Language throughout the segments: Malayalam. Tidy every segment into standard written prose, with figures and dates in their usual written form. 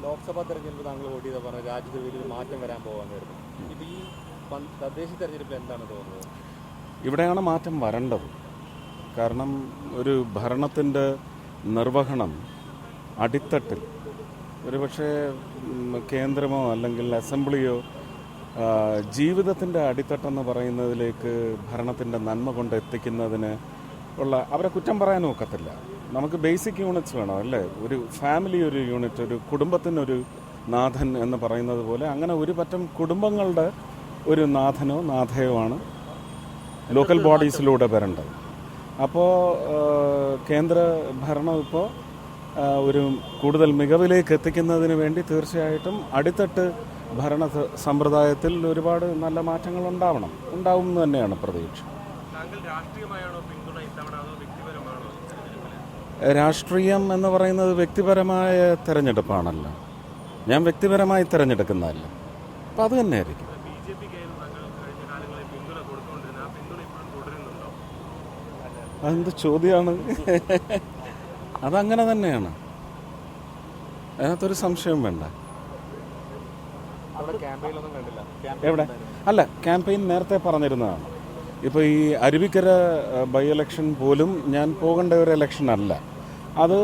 ലോക്സഭാ തെരഞ്ഞെടുപ്പ് താങ്കൾ വോട്ട് ചെയ്ത പറഞ്ഞ രാജ്യത്ത് വലിയൊരു മാറ്റം വരാൻ പോകാമെന്നായിരുന്നു. ഇപ്പോൾ ഈ തദ്ദേശ തെരഞ്ഞെടുപ്പിൽ എന്താണ് തോന്നുന്നത്? ഇവിടെയാണ് മാറ്റം വരേണ്ടത്. കാരണം ഒരു ഭരണത്തിൻ്റെ നിർവഹണം അടിത്തട്ടിൽ ഒരുപക്ഷെ കേന്ദ്രമോ അല്ലെങ്കിൽ അസംബ്ലിയോ ജീവിതത്തിൻ്റെ അടിത്തട്ടെന്ന് പറയുന്നതിലേക്ക് ഭരണത്തിൻ്റെ നന്മ കൊണ്ട് എത്തിക്കുന്നതിന് ഉള്ള അവരെ കുറ്റം പറയാനും ഒക്കത്തില്ല. നമുക്ക് ബേസിക് യൂണിറ്റ്സ് വേണം അല്ലേ? ഒരു ഫാമിലി ഒരു യൂണിറ്റ്, ഒരു കുടുംബത്തിനൊരു നാഥൻ എന്ന് പറയുന്നത് പോലെ അങ്ങനെ ഒരു പറ്റം കുടുംബങ്ങളുടെ ഒരു നാഥനോ നാഥയോ ആണ് ലോക്കൽ ബോഡീസിലൂടെ വരേണ്ടത്. അപ്പോൾ കേന്ദ്ര ഭരണം ഇപ്പോൾ ഒരു കൂടുതൽ മികവിലേക്ക് എത്തിക്കുന്നതിന് വേണ്ടി തീർച്ചയായിട്ടും അടിത്തട്ട് ഭരണ സമ്പ്രദായത്തിൽ ഒരുപാട് നല്ല മാറ്റങ്ങൾ ഉണ്ടാവും എന്ന് തന്നെയാണ് പ്രതീക്ഷ. രാഷ്ട്രീയം എന്ന് പറയുന്നത് വ്യക്തിപരമായ തെരഞ്ഞെടുപ്പാണല്ലോ. ഞാൻ വ്യക്തിപരമായി തിരഞ്ഞെടുക്കുന്നതല്ല. അപ്പം അത് തന്നെയായിരിക്കും. അതെന്ത് ചോദ്യമാണ്? അതങ്ങനെ തന്നെയാണ്, അതിനകത്തൊരു സംശയം വേണ്ട. എവിടെ? അല്ല, ക്യാമ്പയിൻ നേരത്തെ പറഞ്ഞിരുന്നതാണ്. ഇപ്പോൾ ഈ അരുവിക്കര ബൈ ഇലക്ഷൻ പോലും ഞാൻ പോകേണ്ട ഒരു ഇലക്ഷൻ അല്ല. അത്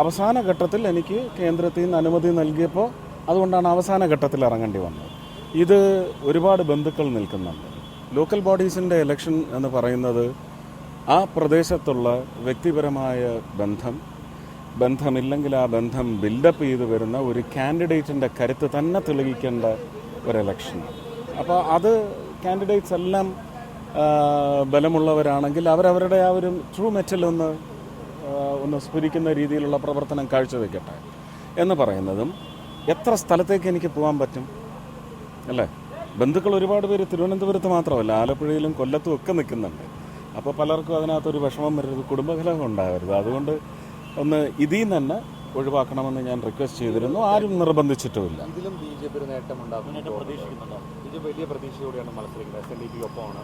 അവസാന ഘട്ടത്തിൽ എനിക്ക് കേന്ദ്രത്തിൽ നിന്ന് അനുമതി നൽകിയപ്പോൾ അതുകൊണ്ടാണ് അവസാന ഘട്ടത്തിൽ ഇറങ്ങേണ്ടി വന്നത്. ഇത് ഒരുപാട് ബന്ധുക്കൾ നിൽക്കുന്നുണ്ട്. ലോക്കൽ ബോഡീസിൻ്റെ ഇലക്ഷൻ എന്ന് പറയുന്നത് ആ പ്രദേശത്തുള്ള വ്യക്തിപരമായ ബന്ധമില്ലെങ്കിൽ ആ ബന്ധം ബിൽഡപ്പ് ചെയ്ത് വരുന്ന ഒരു കാൻഡിഡേറ്റിൻ്റെ കരുത്ത് തന്നെ തെളിയിക്കേണ്ട ഒരു ഇലക്ഷൻ. അപ്പോൾ അത് കാൻഡിഡേറ്റ്സ് എല്ലാം ബലമുള്ളവരാണെങ്കിൽ അവരവരുടെ ആ ഒരു ട്രൂ മെറ്റൽ ഒന്ന് സ്ഫുരിക്കുന്ന രീതിയിലുള്ള പ്രവർത്തനം കാഴ്ചവെക്കട്ടെ എന്ന് പറയുന്നതും എത്ര സ്ഥലത്തേക്ക് എനിക്ക് പോകാൻ പറ്റും അല്ലേ? ബന്ധുക്കൾ ഒരുപാട് പേര് തിരുവനന്തപുരത്ത് മാത്രമല്ല, ആലപ്പുഴയിലും കൊല്ലത്തും ഒക്കെ നിൽക്കുന്നുണ്ട്. അപ്പോൾ പലർക്കും അതിനകത്തൊരു വിഷമം വരരുത്, കുടുംബകലഹം ഉണ്ടാവരുത്. അതുകൊണ്ട് ഒന്ന് ഇതിൽ നിന്ന് തന്നെ ഒഴിവാക്കണമെന്ന് ഞാൻ റിക്വസ്റ്റ് ചെയ്തിരുന്നു. ആരും നിർബന്ധിച്ചിട്ടുമില്ല. ഇതിലും BJP ഒരു നേട്ടം പ്രതീക്ഷിക്കുന്നുണ്ടോ? വലിയ പ്രതീക്ഷയോടെയാണ് മത്സരിക്കുന്നത്. SNDP ഒപ്പമാണ്.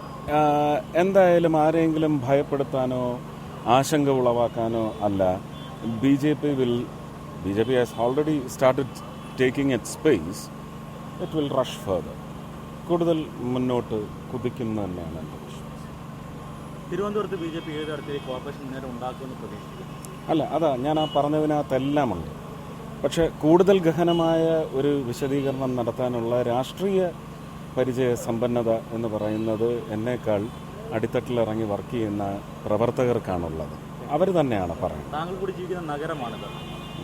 എന്തായാലും ആരെങ്കിലും ഭയപ്പെടുത്താനോ ആശങ്ക ഉളവാക്കാനോ അല്ല. BJP has already started taking its space. It will rush further. കൂടുതൽ മുന്നോട്ട് കുതിക്കുന്ന തന്നെയാണ് എൻ്റെ വിശ്വാസം. തിരുവനന്തപുരത്ത് BJP ഏത് തരത്തിൽ കോർപ്പറേഷൻ മുന്നേറ്റം ഉണ്ടാക്കുമെന്ന് പ്രതീക്ഷിക്കുന്നു? അല്ല, അതാ ഞാൻ ആ പറഞ്ഞതിനകത്തെല്ലാം ഉണ്ട്. പക്ഷേ കൂടുതൽ ഗഹനമായ ഒരു വിശദീകരണം നടത്താനുള്ള രാഷ്ട്രീയ പരിചയ സമ്പന്നത എന്ന് പറയുന്നത് എന്നേക്കാൾ അടിത്തട്ടിലിറങ്ങി വർക്ക് ചെയ്യുന്ന പ്രവർത്തകർക്കാണുള്ളത്. അവർ തന്നെയാണ് പറയുന്നത്. താങ്കൾ കൂടി ജീവിക്കുന്ന നഗരമാണിത്.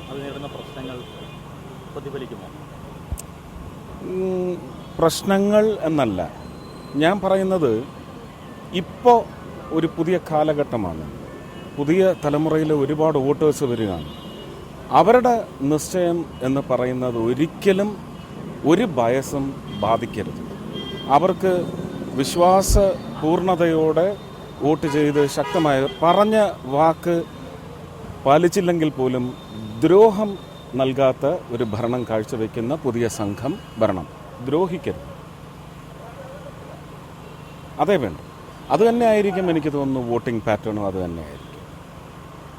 അത് നേരിടുന്ന പ്രശ്നങ്ങൾ പ്രതിഫലിക്കുമോ? പ്രശ്നങ്ങൾ എന്നല്ല ഞാൻ പറയുന്നത്. ഇപ്പോൾ ഒരു പുതിയ കാലഘട്ടമാണ്. പുതിയ തലമുറയിലെ ഒരുപാട് വോട്ടേഴ്സ് വരികയാണ്. അവരുടെ നിശ്ചയം എന്ന് പറയുന്നത് ഒരിക്കലും ഒരു ബയസും ബാധിക്കരുത്. അവർക്ക് വിശ്വാസപൂർണതയോടെ വോട്ട് ചെയ്ത് ശക്തമായ പറഞ്ഞ വാക്ക് പാലിച്ചില്ലെങ്കിൽ പോലും ദ്രോഹം നൽകാത്ത ഒരു ഭരണം കാഴ്ചവെക്കുന്ന പുതിയ സംഘം ഭരണം. ദ്രോഹിക്കരുത്, അതേ വേണ്ട. അത് തന്നെ ആയിരിക്കും എനിക്ക് തോന്നുന്നു വോട്ടിംഗ് പാറ്റേണും അത് തന്നെയായിരിക്കും.